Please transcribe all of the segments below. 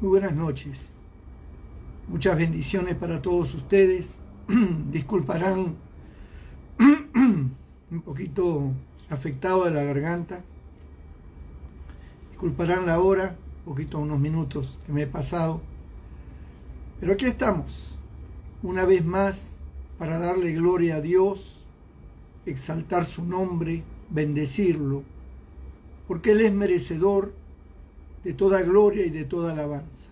Muy buenas noches. Muchas bendiciones para todos ustedes. Disculparán un poquito afectado de la garganta. Disculparán la hora, un poquito, unos minutos que me he pasado. Pero aquí estamos, una vez más, para darle gloria a Dios, exaltar su nombre, bendecirlo, porque Él es merecedor de toda gloria y de toda alabanza.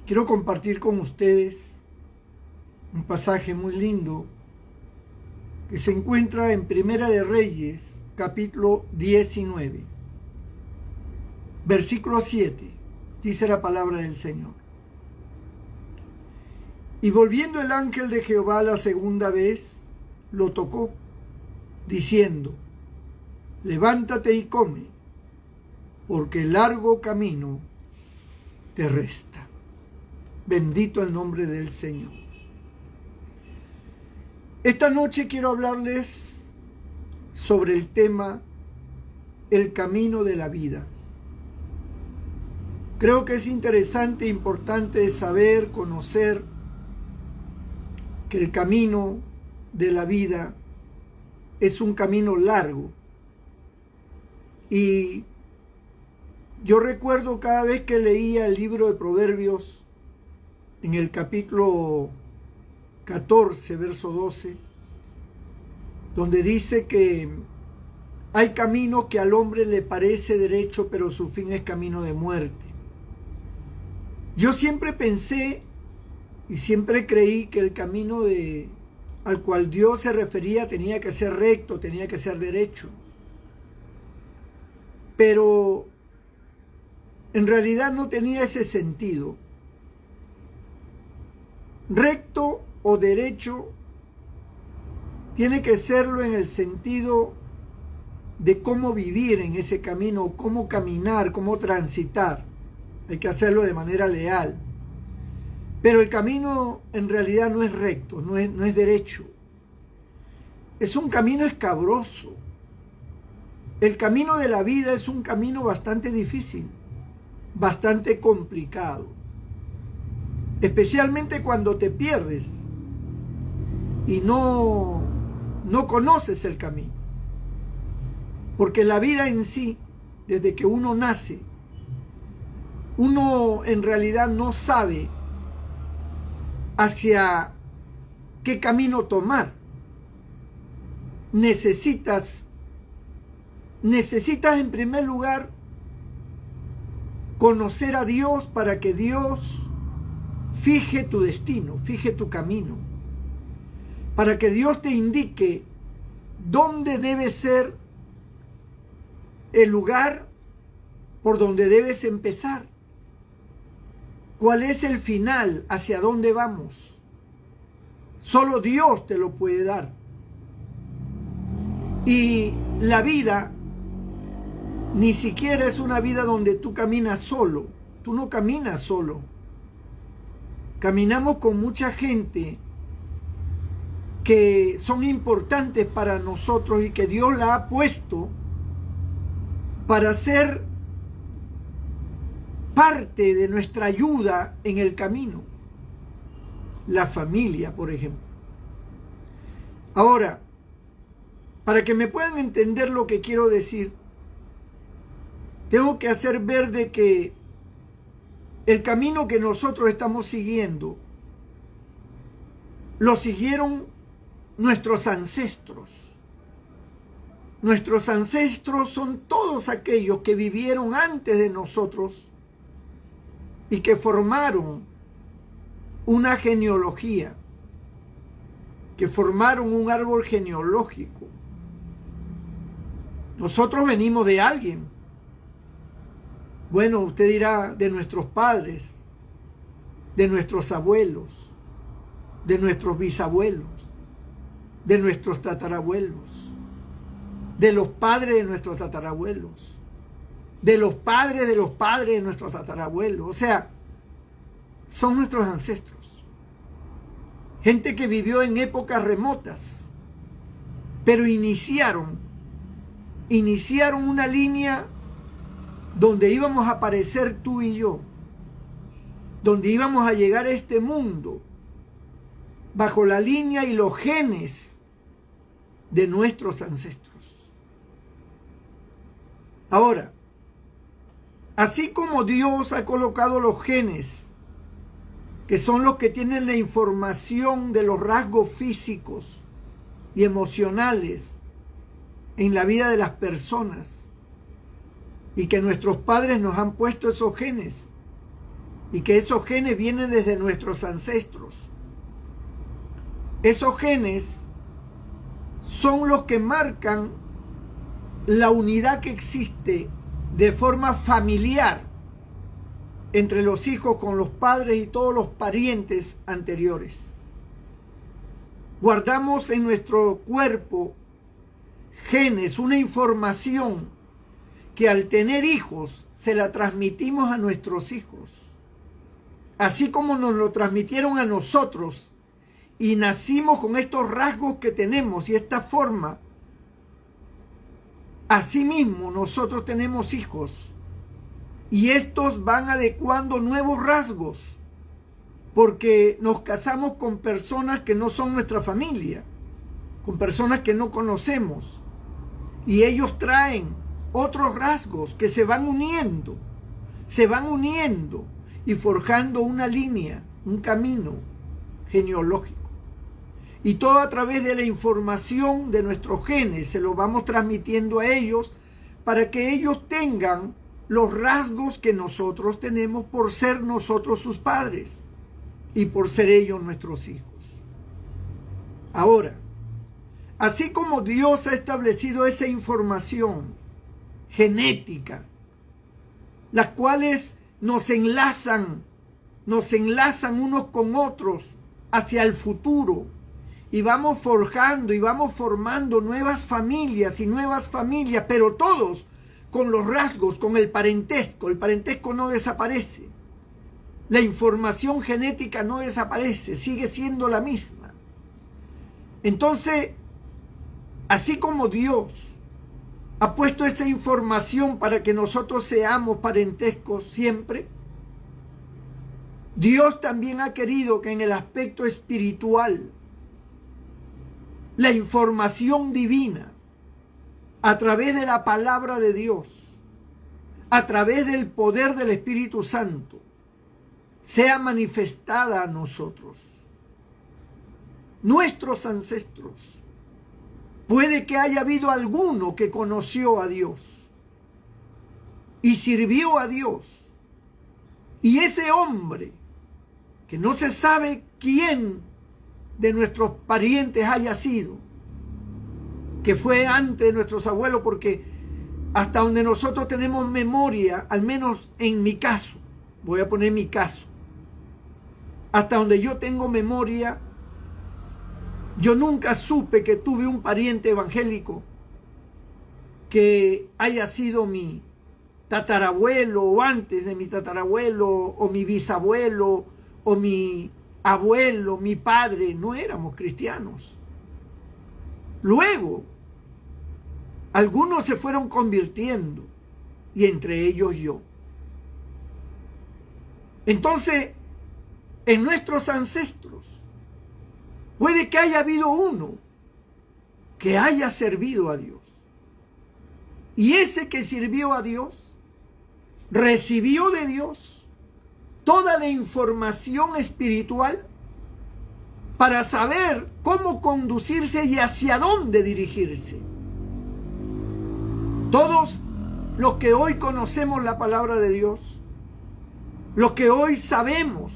Quiero compartir con ustedes un pasaje muy lindo que se encuentra en Primera de Reyes, capítulo 19, versículo 7. Dice la palabra del Señor. Y volviendo el ángel de Jehová la segunda vez, lo tocó, diciendo: levántate y come, porque largo camino te resta. Bendito el nombre del Señor. Esta noche quiero hablarles sobre el tema el camino de la vida. Creo que es interesante e importante saber, conocer que el camino de la vida es un camino largo. Y yo recuerdo cada vez que leía el libro de Proverbios, en el capítulo 14, verso 12, donde dice que hay camino que al hombre le parece derecho, pero su fin es camino de muerte. Yo siempre pensé y siempre creí que el camino al cual Dios se refería tenía que ser recto, tenía que ser derecho. Pero en realidad no tenía ese sentido. Recto o derecho tiene que serlo en el sentido de cómo vivir en ese camino, cómo caminar, cómo transitar. Hay que hacerlo de manera leal. Pero el camino en realidad no es recto, no es derecho. Es un camino escabroso. El camino de la vida es un camino bastante difícil, bastante complicado. Especialmente cuando te pierdes y no conoces el camino. Porque la vida en sí, desde que uno nace, uno en realidad no sabe hacia qué camino tomar. Necesitas en primer lugar conocer a Dios para que Dios fije tu destino, fije tu camino, para que Dios te indique dónde debe ser el lugar por donde debes empezar, cuál es el final, hacia dónde vamos. Solo Dios te lo puede dar. Y la vida ni siquiera es una vida donde tú caminas solo, tú no caminas solo. Caminamos con mucha gente que son importantes para nosotros y que Dios la ha puesto para ser parte de nuestra ayuda en el camino. La familia, por ejemplo. Ahora, para que me puedan entender lo que quiero decir, tengo que hacer ver de que el camino que nosotros estamos siguiendo lo siguieron nuestros ancestros. Nuestros ancestros son todos aquellos que vivieron antes de nosotros y que formaron una genealogía, que formaron un árbol genealógico. Nosotros venimos de alguien. Bueno, usted dirá de nuestros padres, de nuestros abuelos, de nuestros bisabuelos, de nuestros tatarabuelos, de los padres de nuestros tatarabuelos, de los padres de nuestros tatarabuelos. O sea, son nuestros ancestros. Gente que vivió en épocas remotas, pero iniciaron una línea donde íbamos a aparecer tú y yo. donde íbamos a llegar a este mundo bajo la línea y los genes de nuestros ancestros. Ahora, así como Dios ha colocado los genes, que son los que tienen la información de los rasgos físicos y emocionales en la vida de las personas, y que nuestros padres nos han puesto esos genes, y que esos genes vienen desde nuestros ancestros. Esos genes son los que marcan la unidad que existe de forma familiar entre los hijos con los padres y todos los parientes anteriores. Guardamos en nuestro cuerpo genes, una información que al tener hijos se la transmitimos a nuestros hijos. Así como nos lo transmitieron a nosotros y nacimos con estos rasgos que tenemos y esta forma, asimismo nosotros tenemos hijos y estos van adecuando nuevos rasgos porque nos casamos con personas que no son nuestra familia, con personas que no conocemos, y ellos traen otros rasgos que se van uniendo y forjando una línea, un camino genealógico. Y todo a través de la información de nuestros genes se lo vamos transmitiendo a ellos para que ellos tengan los rasgos que nosotros tenemos por ser nosotros sus padres y por ser ellos nuestros hijos. Ahora, así como Dios ha establecido esa información genética, las cuales nos enlazan unos con otros hacia el futuro, y vamos forjando y vamos formando nuevas familias, pero todos con los rasgos, con el parentesco no desaparece, la información genética no desaparece, sigue siendo la misma. Entonces, así como Dios ha puesto esa información para que nosotros seamos parentescos siempre, Dios también ha querido que en el aspecto espiritual, la información divina, a través de la palabra de Dios, a través del poder del Espíritu Santo, sea manifestada a nosotros. Nuestros ancestros, puede que haya habido alguno que conoció a Dios y sirvió a Dios, y ese hombre, que no se sabe quién de nuestros parientes haya sido, que fue antes de nuestros abuelos, porque hasta donde nosotros tenemos memoria, al menos en mi caso, voy a poner mi caso, hasta donde yo tengo memoria, yo nunca supe que tuve un pariente evangélico que haya sido mi tatarabuelo o antes de mi tatarabuelo o mi bisabuelo o mi abuelo, mi padre. No éramos cristianos. Luego, algunos se fueron convirtiendo y entre ellos yo. Entonces, en nuestros ancestros, puede que haya habido uno que haya servido a Dios. Y ese que sirvió a Dios, recibió de Dios toda la información espiritual para saber cómo conducirse y hacia dónde dirigirse. Todos los que hoy conocemos la palabra de Dios, los que hoy sabemos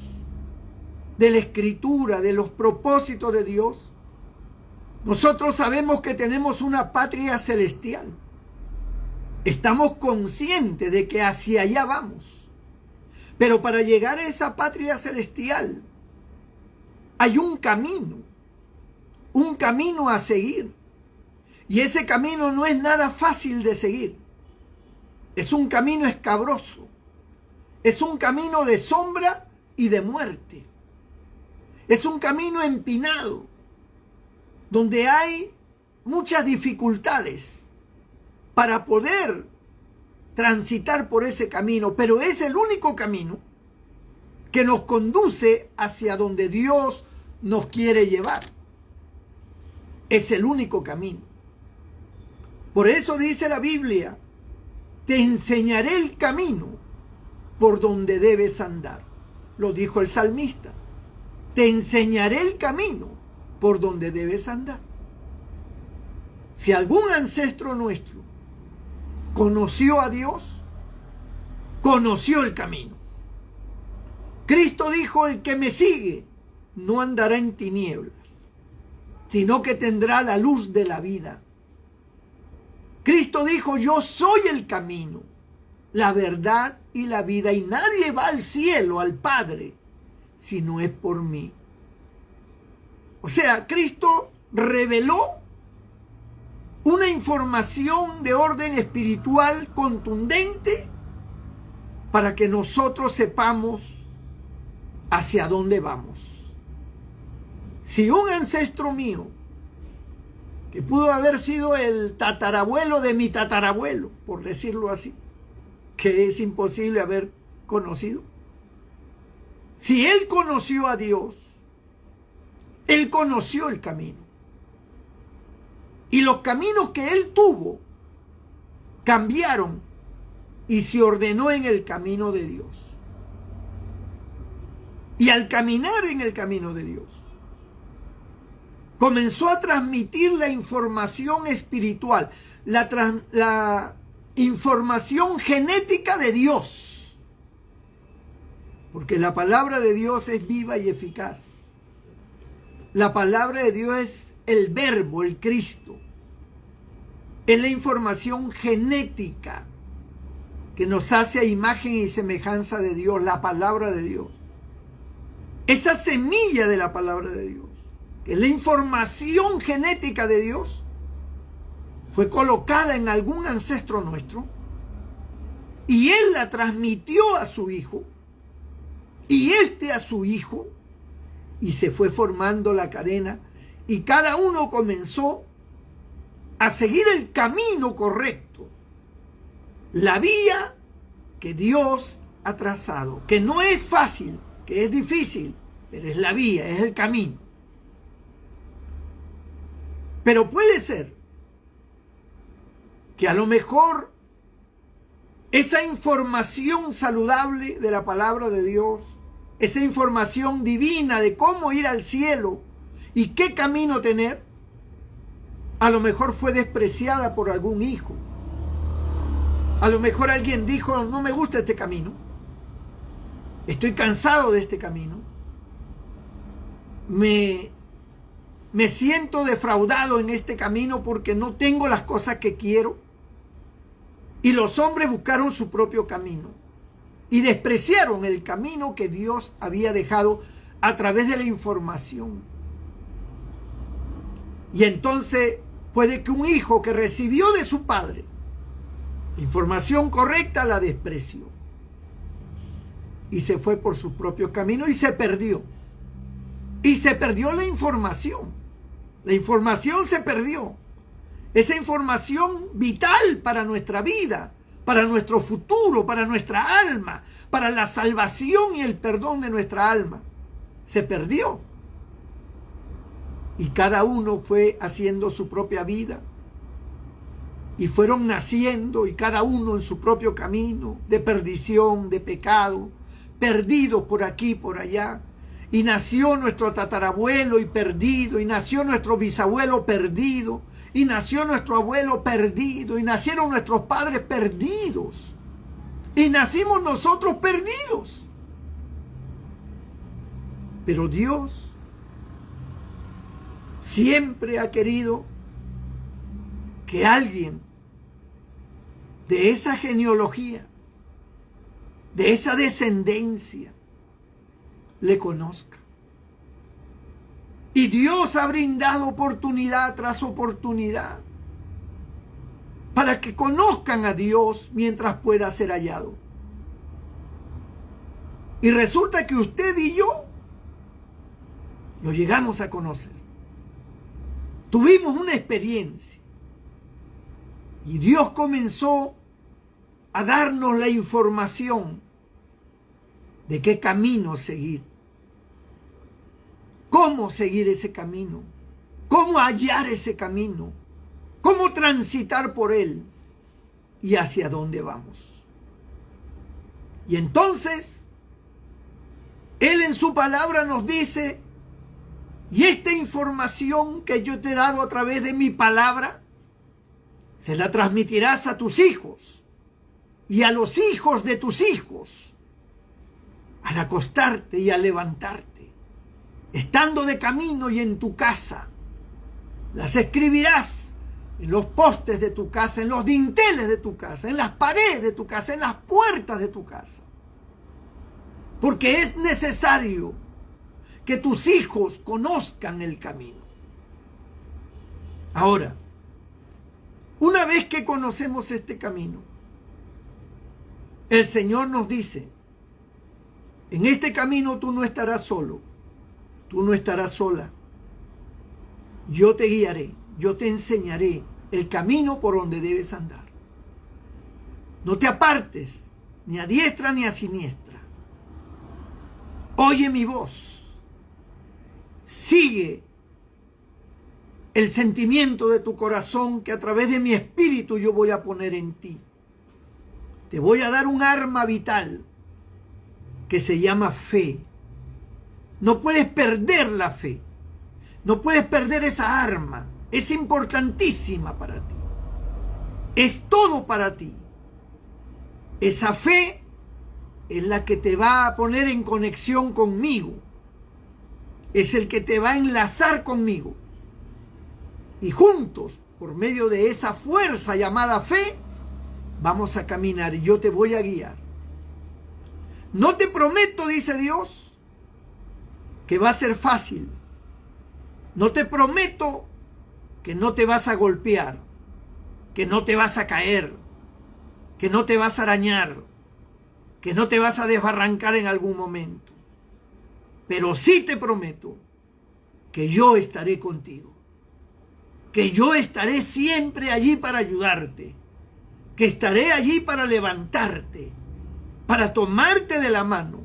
de la Escritura, de los propósitos de Dios, nosotros sabemos que tenemos una patria celestial. Estamos conscientes de que hacia allá vamos. Pero para llegar a esa patria celestial hay un camino a seguir. Y ese camino no es nada fácil de seguir. Es un camino escabroso. Es un camino de sombra y de muerte. Es un camino empinado, donde hay muchas dificultades para poder transitar por ese camino, pero es el único camino que nos conduce hacia donde Dios nos quiere llevar. Es el único camino. Por eso dice la Biblia, te enseñaré el camino por donde debes andar. Lo dijo el salmista. Te enseñaré el camino por donde debes andar. Si algún ancestro nuestro conoció a Dios, conoció el camino. Cristo dijo, el que me sigue no andará en tinieblas, sino que tendrá la luz de la vida. Cristo dijo, yo soy el camino, la verdad y la vida, y nadie va al cielo, al Padre, si no es por mí. O sea, Cristo reveló una información de orden espiritual contundente para que nosotros sepamos hacia dónde vamos. Si un ancestro mío, que pudo haber sido el tatarabuelo de mi tatarabuelo, por decirlo así, que es imposible haber conocido, si él conoció a Dios, él conoció el camino. Y los caminos que él tuvo cambiaron y se ordenó en el camino de Dios. Y al caminar en el camino de Dios, comenzó a transmitir la información espiritual, la información genética de Dios. Porque la palabra de Dios es viva y eficaz. La palabra de Dios es el verbo, el Cristo. Es la información genética que nos hace a imagen y semejanza de Dios, la palabra de Dios. Esa semilla de la palabra de Dios, que es la información genética de Dios, fue colocada en algún ancestro nuestro y él la transmitió a su hijo y este a su hijo, y se fue formando la cadena y cada uno comenzó a seguir el camino correcto, la vía que Dios ha trazado, que no es fácil, que es difícil, pero es la vía, es el camino. Pero puede ser que a lo mejor esa información saludable de la palabra de Dios, esa información divina de cómo ir al cielo y qué camino tener, a lo mejor fue despreciada por algún hijo. A lo mejor alguien dijo, no me gusta este camino, estoy cansado de este camino, me siento defraudado en este camino porque no tengo las cosas que quiero. Y los hombres buscaron su propio camino y despreciaron el camino que Dios había dejado a través de la información. Y entonces puede que un hijo que recibió de su padre información correcta la despreció y se fue por su propio camino y se perdió. Y se perdió la información. La información se perdió. Esa información vital para nuestra vida, para nuestro futuro, para nuestra alma, para la salvación y el perdón de nuestra alma, se perdió. Y cada uno fue haciendo su propia vida. Y fueron naciendo y cada uno en su propio camino de perdición, de pecado, perdidos por aquí y por allá. Y nació nuestro tatarabuelo y perdido, y nació nuestro bisabuelo perdido, y nació nuestro abuelo perdido, y nacieron nuestros padres perdidos, y nacimos nosotros perdidos. Pero Dios siempre ha querido que alguien de esa genealogía, de esa descendencia, le conozca. Y Dios ha brindado oportunidad tras oportunidad para que conozcan a Dios mientras pueda ser hallado. Y resulta que usted y yo lo llegamos a conocer. Tuvimos una experiencia y Dios comenzó a darnos la información de qué camino seguir, cómo seguir ese camino, cómo hallar ese camino, cómo transitar por él y hacia dónde vamos. Y entonces, Él en su palabra nos dice, y esta información que yo te he dado a través de mi palabra, se la transmitirás a tus hijos y a los hijos de tus hijos, al acostarte y al levantarte, estando de camino y en tu casa. Las escribirás en los postes de tu casa, en los dinteles de tu casa, en las paredes de tu casa, en las puertas de tu casa. Porque es necesario que tus hijos conozcan el camino. Ahora, una vez que conocemos este camino, el Señor nos dice, en este camino tú no estarás solo, tú no estarás sola. Yo te guiaré, yo te enseñaré el camino por donde debes andar. No te apartes ni a diestra ni a siniestra. Oye mi voz. Sigue el sentimiento de tu corazón que a través de mi espíritu yo voy a poner en ti. Te voy a dar un arma vital que se llama fe. No puedes perder la fe. No puedes perder esa arma. Es importantísima para ti. Es todo para ti. Esa fe es la que te va a poner en conexión conmigo. Es el que te va a enlazar conmigo. Y juntos, por medio de esa fuerza llamada fe, vamos a caminar y yo te voy a guiar. No te prometo, dice Dios, que va a ser fácil. No te prometo que no te vas a golpear, que no te vas a caer, que no te vas a arañar, que no te vas a desbarrancar en algún momento. Pero sí te prometo que yo estaré contigo, que yo estaré siempre allí para ayudarte, que estaré allí para levantarte, para tomarte de la mano,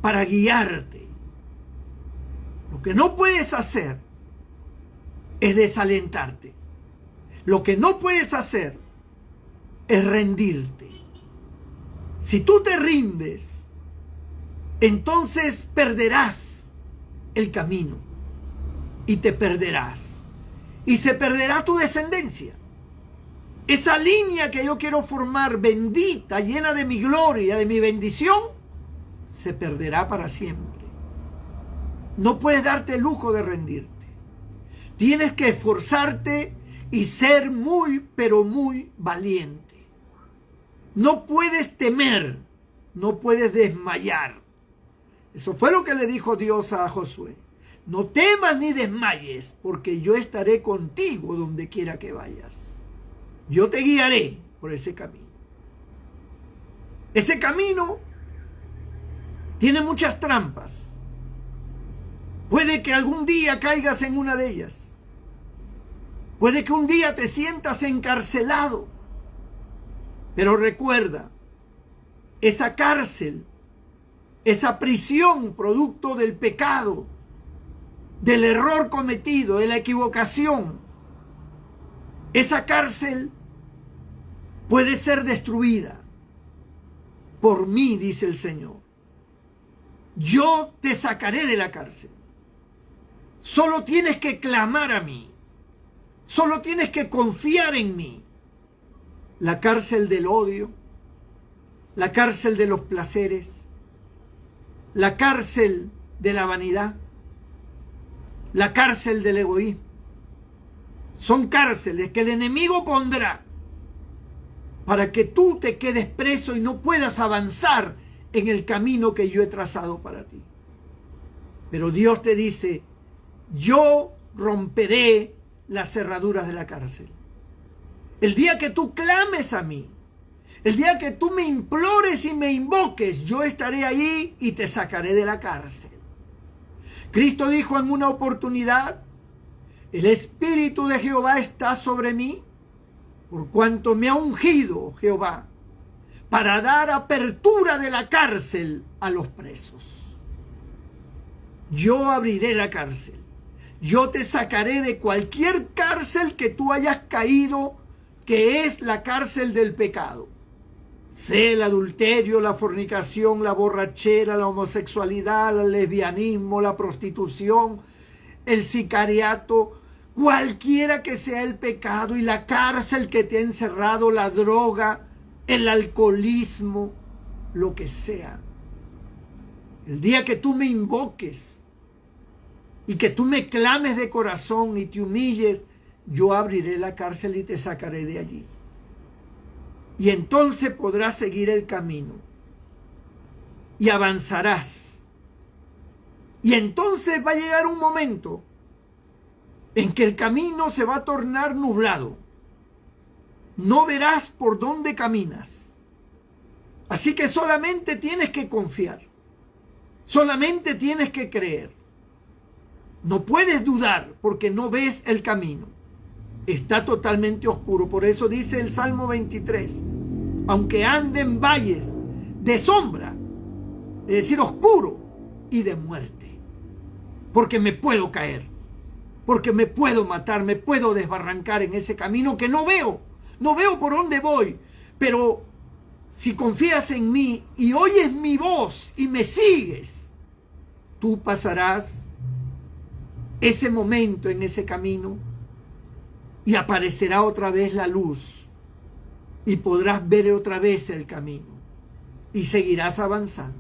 para guiarte. Lo que no puedes hacer es desalentarte. Lo que no puedes hacer es rendirte. Si tú te rindes, entonces perderás el camino y te perderás. Y se perderá tu descendencia. Esa línea que yo quiero formar, bendita, llena de mi gloria, de mi bendición, se perderá para siempre. No puedes darte el lujo de rendirte. Tienes que esforzarte y ser muy, pero muy valiente. No puedes temer, no puedes desmayar. Eso fue lo que le dijo Dios a Josué. No temas ni desmayes, porque yo estaré contigo donde quiera que vayas. Yo te guiaré por ese camino. Ese camino tiene muchas trampas. Puede que algún día caigas en una de ellas. Puede que un día te sientas encarcelado. Pero recuerda, esa cárcel, esa prisión producto del pecado, del error cometido, de la equivocación, esa cárcel puede ser destruida por mí, dice el Señor. Yo te sacaré de la cárcel. Solo tienes que clamar a mí. Solo tienes que confiar en mí. La cárcel del odio, la cárcel de los placeres, la cárcel de la vanidad, la cárcel del egoísmo. Son cárceles que el enemigo pondrá para que tú te quedes preso y no puedas avanzar en el camino que yo he trazado para ti. Pero Dios te dice, yo romperé las cerraduras de la cárcel. El día que tú clames a mí, el día que tú me implores y me invoques, yo estaré allí y te sacaré de la cárcel. Cristo dijo en una oportunidad, el Espíritu de Jehová está sobre mí, por cuanto me ha ungido Jehová para dar apertura de la cárcel a los presos. Yo abriré la cárcel. Yo te sacaré de cualquier cárcel que tú hayas caído, que es la cárcel del pecado. Sea el adulterio, la fornicación, la borrachera, la homosexualidad, el lesbianismo, la prostitución, el sicariato, cualquiera que sea el pecado y la cárcel que te ha encerrado, la droga, el alcoholismo, lo que sea. El día que tú me invoques y que tú me clames de corazón y te humilles, yo abriré la cárcel y te sacaré de allí. Y entonces podrás seguir el camino y avanzarás. Y entonces va a llegar un momento en que el camino se va a tornar nublado. No verás por dónde caminas. Así que solamente tienes que confiar. Solamente tienes que creer. No puedes dudar porque no ves el camino. Está totalmente oscuro. Por eso dice el Salmo 23. Aunque ande en valles de sombra, es decir, oscuro y de muerte. Porque me puedo caer. Porque me puedo matar, me puedo desbarrancar en ese camino que no veo. No veo por dónde voy. Pero si confías en mí y oyes mi voz y me sigues, tú pasarás ese momento en ese camino y aparecerá otra vez la luz y podrás ver otra vez el camino y seguirás avanzando.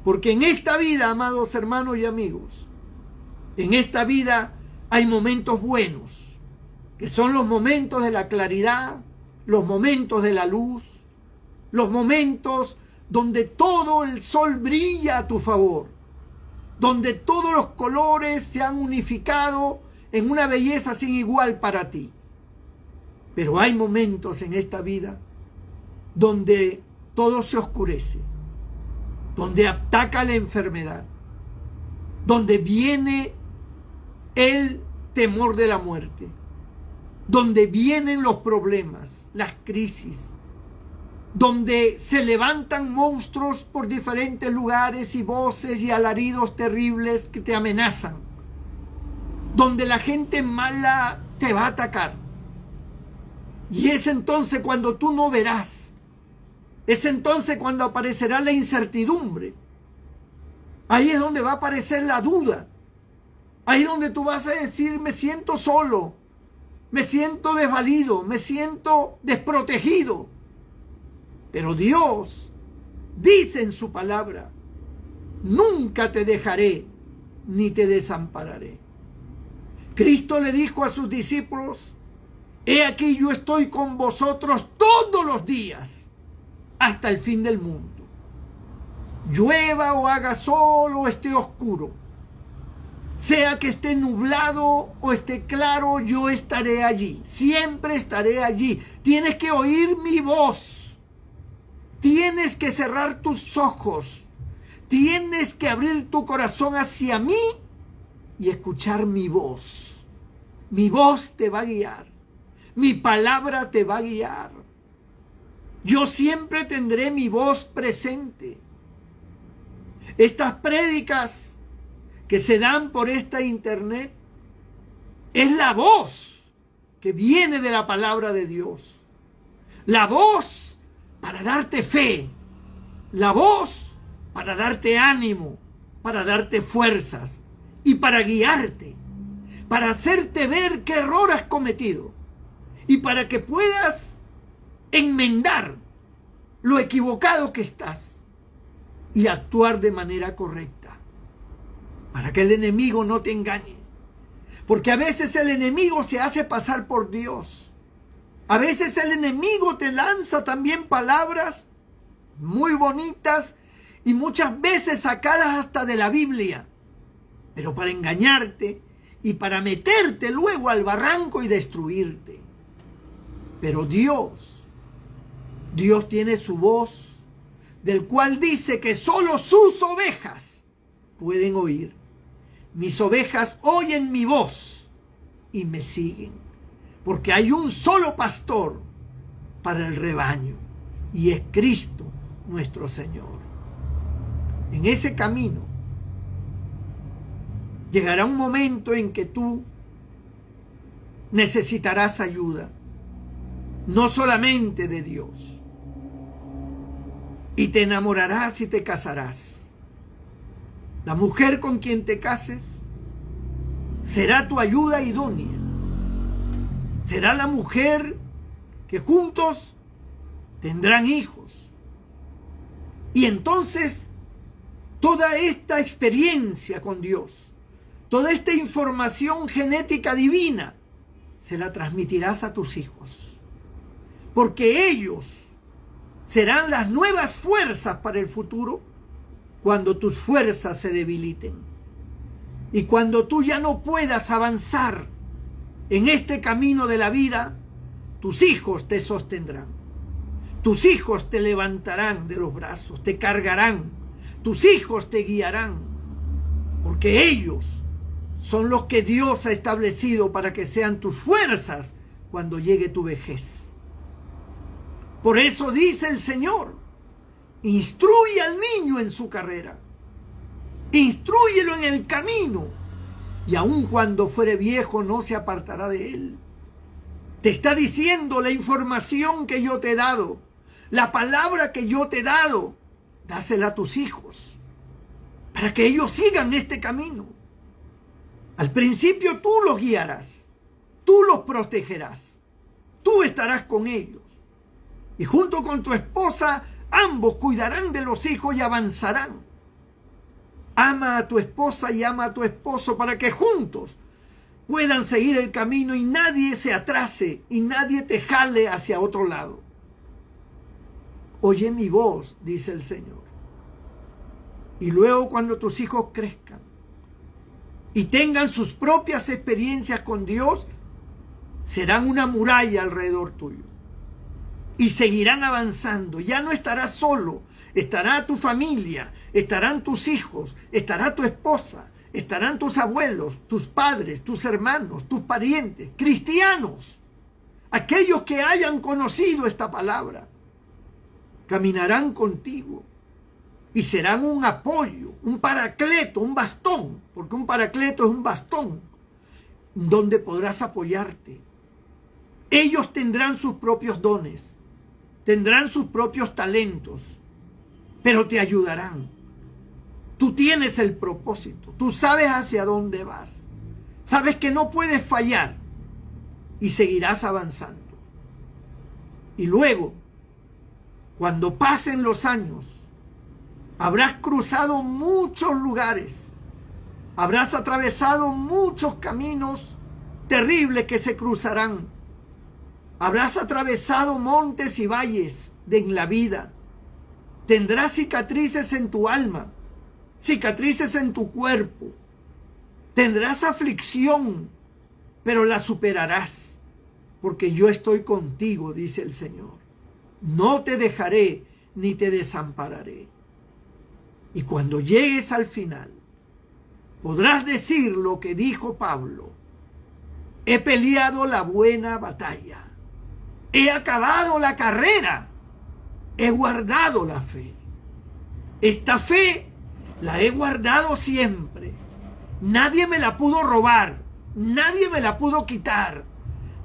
Porque en esta vida, amados hermanos y amigos, en esta vida hay momentos buenos, que son los momentos de la claridad, los momentos de la luz, los momentos donde todo el sol brilla a tu favor, donde todos los colores se han unificado en una belleza sin igual para ti. Pero hay momentos en esta vida donde todo se oscurece, donde ataca la enfermedad, donde viene el temor de la muerte, donde vienen los problemas, las crisis, donde se levantan monstruos por diferentes lugares y voces y alaridos terribles que te amenazan, donde la gente mala te va a atacar. Y es entonces cuando tú no verás, es entonces cuando aparecerá la incertidumbre. Ahí es donde va a aparecer la duda. Ahí es donde tú vas a decir, me siento solo, me siento desvalido, me siento desprotegido. Pero Dios dice en su palabra, nunca te dejaré ni te desampararé. Cristo le dijo a sus discípulos, he aquí yo estoy con vosotros todos los días hasta el fin del mundo. Llueva o haga sol o esté oscuro, sea que esté nublado o esté claro, yo estaré allí, siempre estaré allí. Tienes que oír mi voz, tienes que cerrar tus ojos, tienes que abrir tu corazón hacia mí y escuchar mi voz. Mi voz te va a guiar, mi palabra te va a guiar. Yo siempre tendré mi voz presente. Estas prédicas que se dan por esta internet es la voz que viene de la palabra de Dios. La voz para darte fe. La voz para darte ánimo, para darte fuerzas y para guiarte, para hacerte ver qué error has cometido y para que puedas enmendar lo equivocado que estás y actuar de manera correcta, para que el enemigo no te engañe. Porque a veces el enemigo se hace pasar por Dios. A veces el enemigo te lanza también palabras muy bonitas y muchas veces sacadas hasta de la Biblia, pero para engañarte y para meterte luego al barranco y destruirte. Pero Dios tiene su voz, del cual dice que solo sus ovejas pueden oír. Mis ovejas oyen mi voz y me siguen, porque hay un solo pastor para el rebaño. y es Cristo nuestro Señor. En ese camino llegará un momento en que tú necesitarás ayuda, no solamente de Dios, y te enamorarás y te casarás. La mujer con quien te cases será tu ayuda idónea. Será la mujer que juntos tendrán hijos. Y entonces toda esta experiencia con Dios, toda esta información genética divina, se la transmitirás a tus hijos. Porque ellos serán las nuevas fuerzas para el futuro cuando tus fuerzas se debiliten. Y cuando tú ya no puedas avanzar en este camino de la vida, tus hijos te sostendrán. Tus hijos te levantarán de los brazos, te cargarán. Tus hijos te guiarán. Porque ellos son los que Dios ha establecido para que sean tus fuerzas cuando llegue tu vejez. Por eso dice el Señor, instruye al niño en su carrera, instrúyelo en el camino, y aun cuando fuere viejo no se apartará de él. Te está diciendo la información que yo te he dado, la palabra que yo te he dado, dásela a tus hijos, para que ellos sigan este camino. Al principio tú los guiarás, tú los protegerás, tú estarás con ellos. Y junto con tu esposa, ambos cuidarán de los hijos y avanzarán. Ama a tu esposa y ama a tu esposo para que juntos puedan seguir el camino y nadie se atrase y nadie te jale hacia otro lado. Oye mi voz, dice el Señor. Y luego cuando tus hijos crezcan y tengan sus propias experiencias con Dios, serán una muralla alrededor tuyo. Y seguirán avanzando. Ya no estarás solo. Estará tu familia, estarán tus hijos, estará tu esposa, estarán tus abuelos, tus padres, tus hermanos, tus parientes, cristianos. Aquellos que hayan conocido esta palabra, caminarán contigo y serán un apoyo, un paracleto, un bastón, porque un paracleto es un bastón, donde podrás apoyarte. Ellos tendrán sus propios dones. Tendrán sus propios talentos, pero te ayudarán. Tú tienes el propósito, tú sabes hacia dónde vas, sabes que no puedes fallar y seguirás avanzando. Y luego, cuando pasen los años, habrás cruzado muchos lugares, habrás atravesado muchos caminos terribles que se cruzarán. Habrás atravesado montes y valles en la vida. Tendrás cicatrices en tu alma, cicatrices en tu cuerpo. Tendrás aflicción, pero la superarás, porque yo estoy contigo, dice el Señor. No te dejaré ni te desampararé. Y cuando llegues al final, podrás decir lo que dijo Pablo: he peleado la buena batalla. He acabado la carrera, he guardado la fe. Esta fe la he guardado siempre. Nadie me la pudo robar, nadie me la pudo quitar,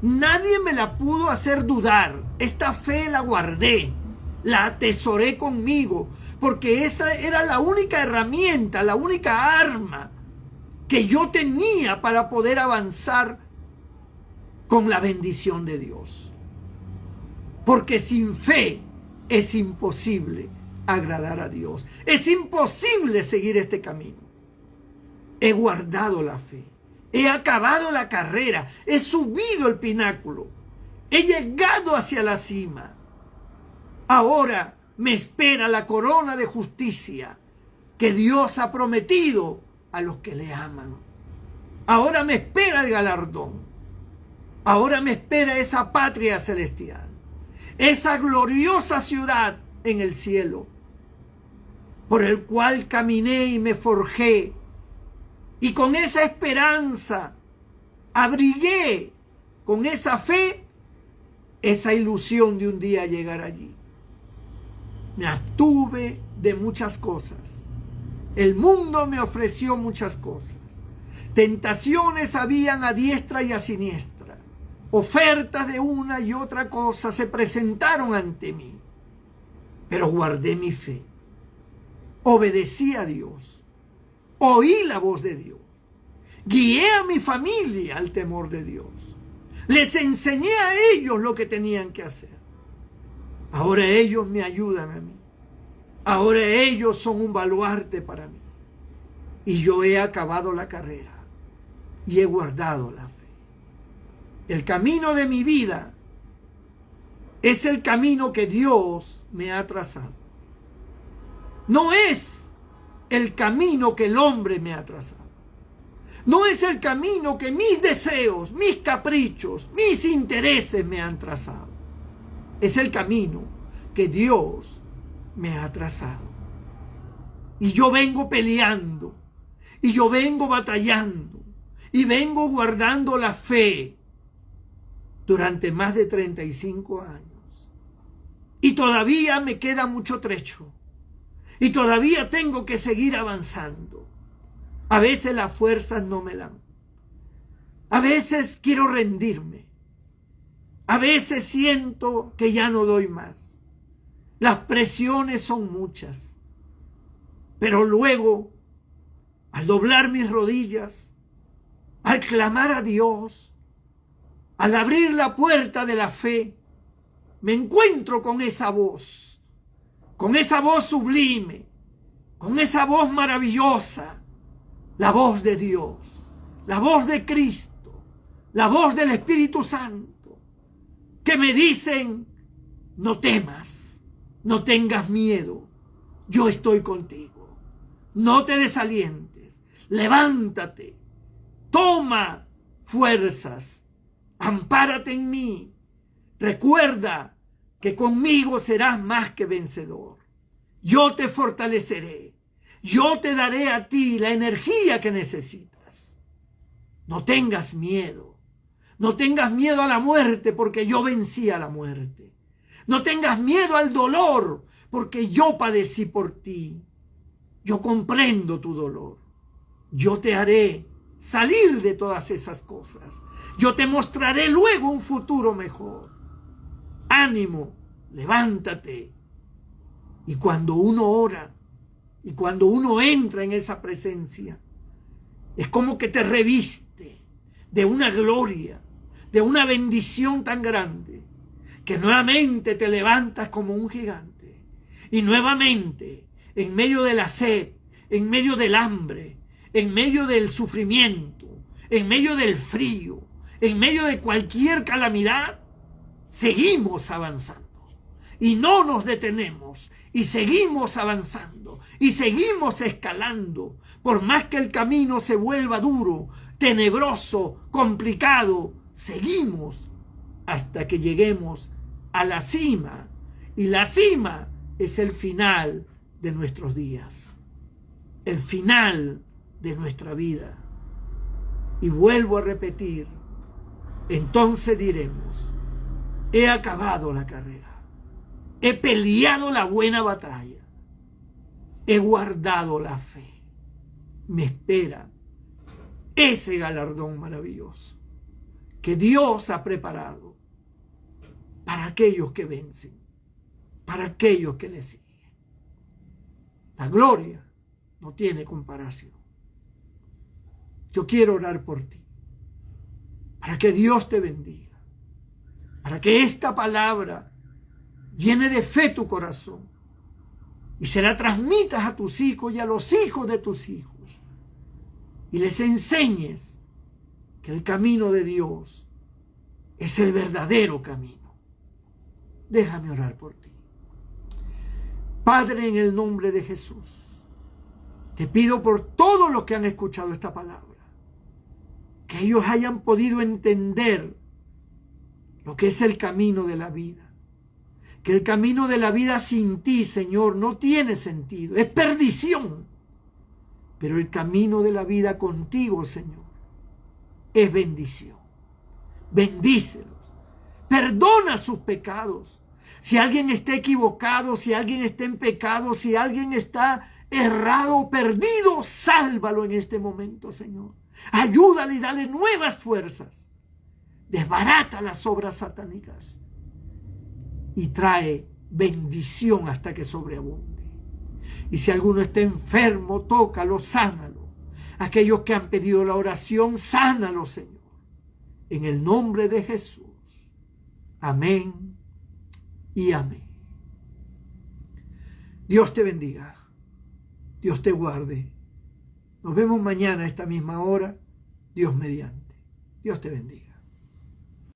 nadie me la pudo hacer dudar. Esta fe la guardé, la atesoré conmigo, porque esa era la única herramienta, la única arma que yo tenía para poder avanzar con la bendición de Dios. Porque sin fe es imposible agradar a Dios. Es imposible seguir este camino. He guardado la fe. He acabado la carrera. He subido el pináculo. He llegado hacia la cima. Ahora me espera la corona de justicia que Dios ha prometido a los que le aman. Ahora me espera el galardón. Ahora me espera esa patria celestial. Esa gloriosa ciudad en el cielo, por el cual caminé y me forjé, y con esa esperanza abrigué, con esa fe, esa ilusión de un día llegar allí. Me abstuve de muchas cosas. El mundo me ofreció muchas cosas. Tentaciones habían a diestra y a siniestra. Ofertas de una y otra cosa se presentaron ante mí. Pero guardé mi fe. Obedecí a Dios. Oí la voz de Dios. Guié a mi familia al temor de Dios. Les enseñé a ellos lo que tenían que hacer. Ahora ellos me ayudan a mí. Ahora ellos son un baluarte para mí. Y yo he acabado la carrera y he guardado la fe. El camino de mi vida es el camino que Dios me ha trazado. No es el camino que el hombre me ha trazado. No es el camino que mis deseos, mis caprichos, mis intereses me han trazado. Es el camino que Dios me ha trazado. Y yo vengo peleando, y yo vengo batallando, y vengo guardando la fe durante más de 35 años. Y todavía me queda mucho trecho. Y todavía tengo que seguir avanzando. A veces las fuerzas no me dan. A veces quiero rendirme. A veces siento que ya no doy más. Las presiones son muchas. Pero luego, al doblar mis rodillas, al clamar a Dios, al abrir la puerta de la fe, me encuentro con esa voz sublime, con esa voz maravillosa, la voz de Dios, la voz de Cristo, la voz del Espíritu Santo, que me dicen: no temas, no tengas miedo, yo estoy contigo, no te desalientes, levántate, toma fuerzas, ampárate en mí, recuerda que conmigo serás más que vencedor. Yo te fortaleceré. Yo te daré a ti la energía que necesitas. No tengas miedo. No tengas miedo a la muerte, porque yo vencí a la muerte. No tengas miedo al dolor, porque yo padecí por ti. Yo comprendo tu dolor. Yo te haré salir de todas esas cosas. Yo te mostraré luego un futuro mejor. Ánimo, levántate. Y cuando uno ora, y cuando uno entra en esa presencia, es como que te reviste de una gloria, de una bendición tan grande, que nuevamente te levantas como un gigante. Y nuevamente, en medio de la sed, en medio del hambre, en medio del sufrimiento, en medio del frío, en medio de cualquier calamidad, seguimos avanzando y no nos detenemos y seguimos avanzando y seguimos escalando, por más que el camino se vuelva duro, tenebroso, complicado, seguimos hasta que lleguemos a la cima, y la cima es el final de nuestros días, el final de nuestra vida. Y vuelvo a repetir, entonces diremos: he acabado la carrera, he peleado la buena batalla, he guardado la fe. Me espera ese galardón maravilloso que Dios ha preparado para aquellos que vencen, para aquellos que le siguen. La gloria no tiene comparación. Yo quiero orar por ti, para que Dios te bendiga, para que esta palabra llene de fe tu corazón y se la transmitas a tus hijos y a los hijos de tus hijos, y les enseñes que el camino de Dios es el verdadero camino. Déjame orar por ti. Padre, en el nombre de Jesús, te pido por todos los que han escuchado esta palabra, que ellos hayan podido entender lo que es el camino de la vida. Que el camino de la vida sin ti, Señor, no tiene sentido, es perdición. Pero el camino de la vida contigo, Señor, es bendición. Bendícelos, perdona sus pecados, Si alguien está equivocado, si alguien está en pecado, si alguien está errado, perdido, sálvalo en este momento, Señor. Ayúdale y dale nuevas fuerzas. Desbarata las obras satánicas y trae bendición hasta que sobreabunde. Y si alguno está enfermo, tócalo, sánalo. Aquellos que han pedido la oración, sánalo, Señor. En el nombre de Jesús. Amén y amén. Dios te bendiga. Dios te guarde. Nos vemos mañana a esta misma hora. Dios mediante. Dios te bendiga.